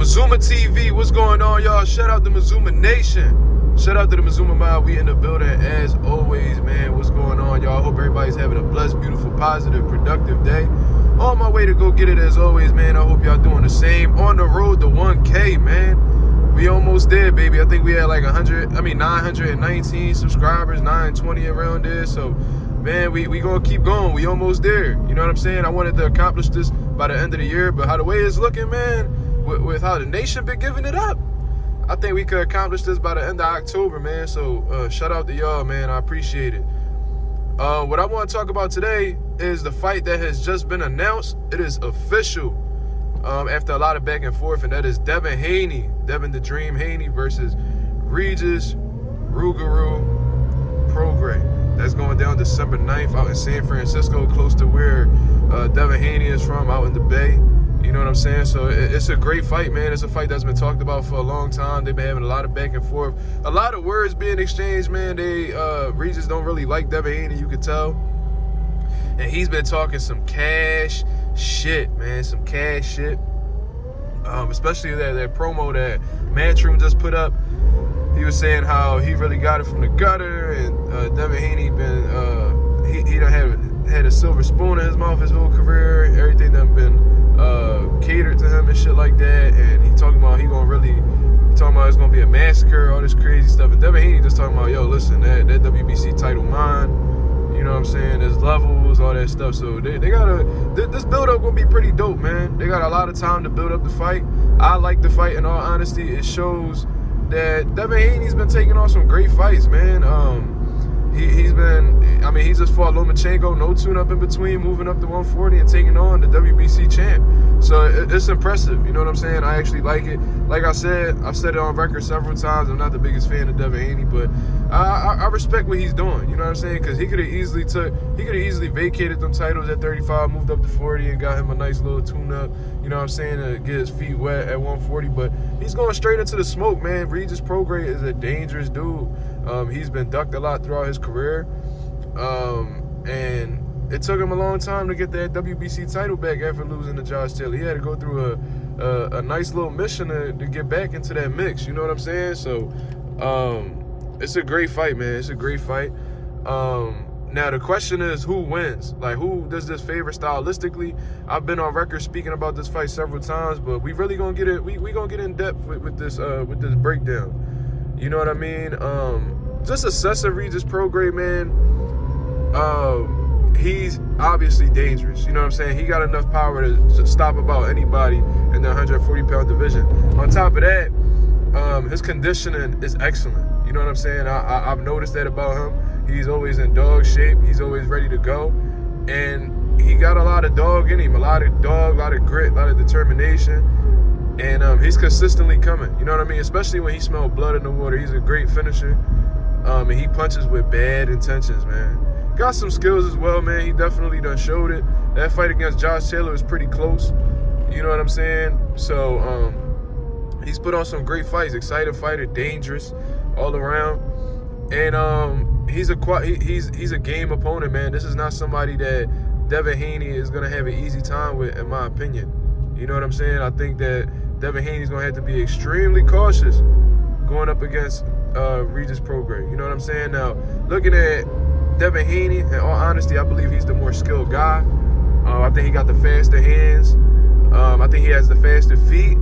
Mazuma TV, what's going on, y'all? Shout out to Mazuma Nation. Shout out to the Mazuma Mob. We in the building as always, man. What's going on, y'all? Hope everybody's having a blessed, beautiful, positive, productive day. On my way to go get it as always, man. I hope y'all doing the same. On the road to 1K, man. We almost there, baby. I think we had like 919 subscribers, 920 around there. So, man, we gonna keep going. We almost there. You know what I'm saying? I wanted to accomplish this by the end of the year, but how the way it's looking, man, with how the nation been giving it up, I think we could accomplish this by the end of October, man. So shout out to y'all, man. I appreciate it. What I want to talk about today is the fight that has just been announced. It is official after a lot of back and forth, and that is Devin the Dream Haney versus Regis Prograis. That's going down December 9th out in San Francisco, close to where Devin Haney is from, out in the Bay. You know what I'm saying? So it's a great fight, man. It's a fight that's been talked about for a long time. They've been having a lot of back and forth, a lot of words being exchanged, man. Regis don't really like Devin Haney, you could tell. And he's been talking some cash shit, man. Some cash shit. Especially that promo that Matchroom just put up. He was saying how he really got it from the gutter, and Devin Haney he done had a silver spoon in his mouth his whole career. Everything done been catered to him and shit like that. And he talking about it's gonna be a massacre, all this crazy stuff. And Devin Haney just talking about, yo, listen, that WBC title mine. You know what I'm saying? There's levels, all that stuff. So they this build up gonna be pretty dope, man. They got a lot of time to build up the fight. I like the fight, in all honesty. It shows that Devin Haney's been taking on some great fights, man. He's just fought Lomachenko, no tune-up in between, moving up to 140 and taking on the WBC champ. So it's impressive, you know what I'm saying? I actually like it. Like I said, I've said it on record several times, I'm not the biggest fan of Devin Haney, but I respect what he's doing, you know what I'm saying? Because he could have easily vacated them titles at 35, moved up to 40, and got him a nice little tune-up, you know what I'm saying, to get his feet wet at 140. But he's going straight into the smoke, man. Regis Prograis is a dangerous dude. He's been ducked a lot throughout his career. And it took him a long time to get that WBC title back after losing to Josh Taylor. He had to go through a nice little mission to get back into that mix. You know what I'm saying? So, it's a great fight, man. It's a great fight. Now the question is, who wins? Like, who does this favor stylistically? I've been on record speaking about this fight several times, but we really gonna get it. We gonna get in depth with this breakdown. You know what I mean? Just assessing Regis Prograis, man. He's obviously dangerous. You know what I'm saying? He got enough power to stop about anybody in the 140-pound division. On top of that, his conditioning is excellent. You know what I'm saying? I've noticed that about him. He's always in dog shape. He's always ready to go. And he got a lot of dog in him. A lot of dog, a lot of grit, a lot of determination. And he's consistently coming. You know what I mean? Especially when he smells blood in the water. He's a great finisher. And he punches with bad intentions, man. Got some skills as well, man. He definitely done showed it. That fight against Josh Taylor was pretty close. You know what I'm saying? So, he's put on some great fights. Excited fighter, dangerous all around. And he's a game opponent, man. This is not somebody that Devin Haney is gonna have an easy time with, in my opinion. You know what I'm saying? I think that Devin Haney's gonna have to be extremely cautious going up against Regis Prograis. You know what I'm saying? Now, looking at Devin Haney, in all honesty, I believe he's the more skilled guy. I think he got the faster hands. I think he has the faster feet.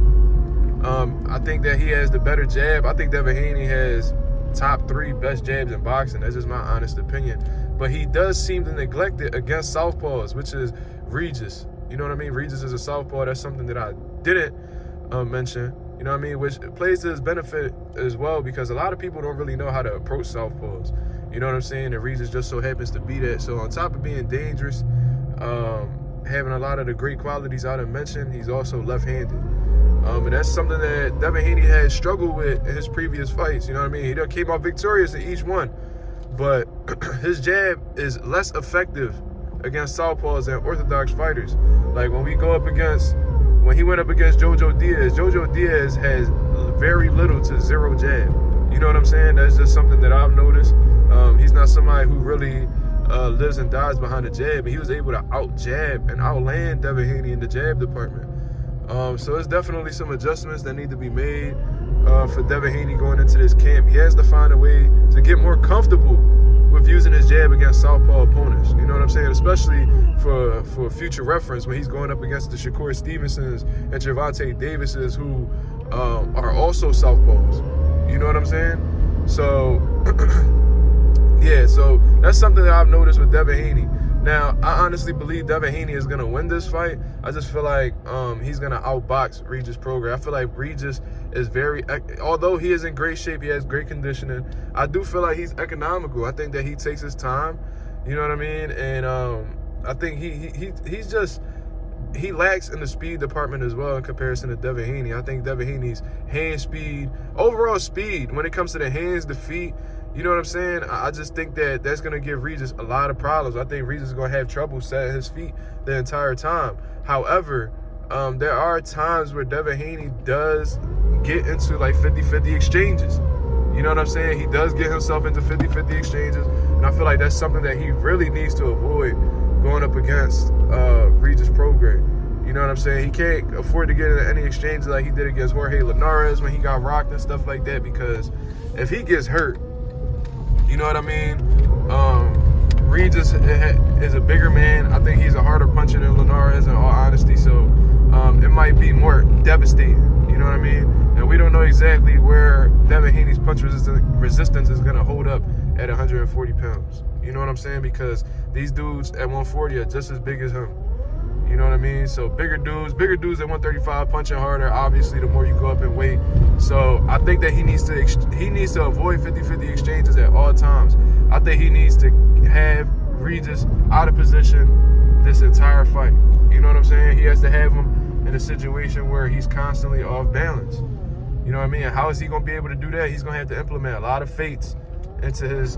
I think that he has the better jab. I think Devin Haney has top 3 best jabs in boxing. That's just my honest opinion. But he does seem to neglect it against southpaws, which is Regis. You know what I mean? Regis is a southpaw. That's something that I didn't mention. You know what I mean? Which plays to his benefit as well, because a lot of people don't really know how to approach southpaws. You know what I'm saying? And Regis just so happens to be that. So on top of being dangerous, having a lot of the great qualities I done mentioned, he's also left-handed. And that's something that Devin Haney has struggled with in his previous fights. You know what I mean? He done came out victorious in each one. But his jab is less effective against southpaws than orthodox fighters. Like when he went up against Jojo Diaz has very little to zero jab. You know what I'm saying? That's just something that I've noticed. He's not somebody who really lives and dies behind the jab, and he was able to out-jab and outland Devin Haney in the jab department. So it's definitely some adjustments that need to be made for Devin Haney going into this camp. He has to find a way to get more comfortable with using his jab against southpaw opponents. You know what I'm saying? Especially for future reference when he's going up against the Shakur Stevensons and Gervonta Davises, who are also southpaws. You know what I'm saying? So, yeah, so that's something that I've noticed with Devin Haney. Now, I honestly believe Devin Haney is going to win this fight. I just feel like he's going to outbox Regis Prograis. I feel like Regis is although he is in great shape, he has great conditioning, I do feel like he's economical. I think that he takes his time, you know what I mean? And I think he lacks in the speed department as well in comparison to Devin Haney. I think Devin Haney's hand speed, overall speed, when it comes to the hands, the feet, you know what I'm saying? I just think that that's going to give Regis a lot of problems. I think Regis is going to have trouble setting his feet the entire time. However, there are times where Devin Haney does get into like 50-50 exchanges. You know what I'm saying? He does get himself into 50-50 exchanges. And I feel like that's something that he really needs to avoid going up against Regis Prograis. You know what I'm saying? He can't afford to get into any exchanges like he did against Jorge Linares when he got rocked and stuff like that, because if he gets hurt, you know what I mean? Regis is a bigger man. I think he's a harder puncher than Linares, in all honesty. So it might be more devastating. You know what I mean? And we don't know exactly where Devin Haney's punch resistance is going to hold up at 140 pounds. You know what I'm saying? Because these dudes at 140 are just as big as him. You know what I mean? So bigger dudes at 135 punching harder. Obviously, the more you go up in weight. So I think that he needs to avoid 50-50 exchanges at all times. I think he needs to have Regis out of position this entire fight. You know what I'm saying? He has to have him in a situation where he's constantly off balance. You know what I mean? And how is he going to be able to do that? He's going to have to implement a lot of feints into this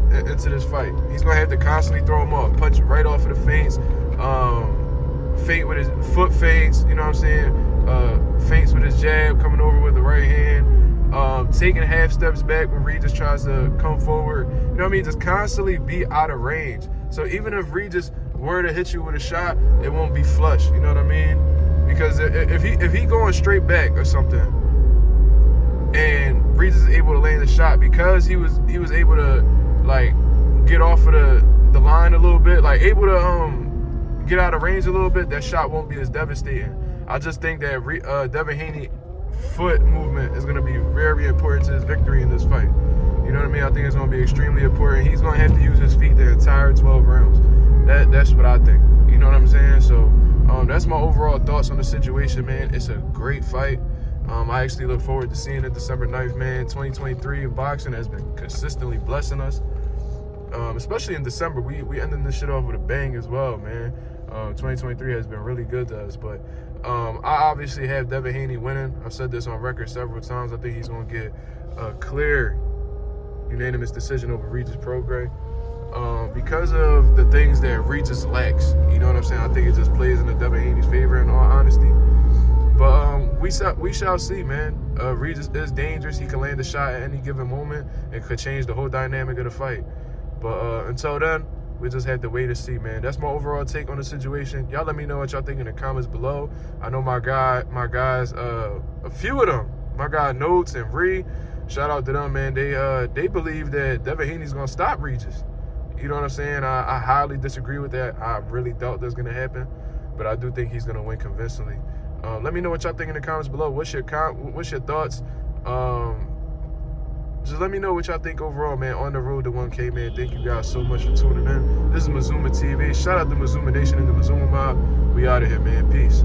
fight. He's going to have to constantly throw him off, punch right off of the feints. Feint with his foot feints, you know what I'm saying? Feints with his jab, coming over with the right hand, taking half steps back when Regis tries to come forward. You know what I mean? Just constantly be out of range. So even if Regis were to hit you with a shot, it won't be flush. You know what I mean? Because if he going straight back or something, and Regis is able to land the shot, because he was able to like get off of the line a little bit, like able to get out of range a little bit, that shot won't be as devastating. I just think that Devin Haney foot movement is going to be very important to his victory in this fight. You know what I mean? I think it's going to be extremely important. He's going to have to use his feet the entire 12 rounds. That's what I think. You know what I'm saying? So that's my overall thoughts on the situation, man. It's a great fight. I actually look forward to seeing it December 9th, man. 2023 in boxing has been consistently blessing us. Especially in December, we ending this shit off with a bang as well, man. 2023 has been really good to us, but I obviously have Devin Haney winning. I've said this on record several times. I think he's going to get a clear, unanimous decision over Regis Prograis because of the things that Regis lacks. You know what I'm saying? I think it just plays into Devin Haney's favor, in all honesty. But we shall see, man. Regis is dangerous. He can land a shot at any given moment and could change the whole dynamic of the fight. But until then, we just have to wait and see, man. That's my overall take on the situation. Y'all let me know what y'all think in the comments below. I know my guys, a few of them, my guy Notes and Ree, shout out to them, man. They believe that Devin Haney's gonna stop Regis. You know what I'm saying? I highly disagree with that. I really doubt that's gonna happen, but I do think he's gonna win convincingly. Let me know what y'all think in the comments below. What's your thoughts? Just let me know what y'all think overall, man. On the road to 1K, man. Thank you guys so much for tuning in. This is Mazuma TV. Shout out to Mazuma Nation and the Mazuma Mob. We out of here, man. Peace.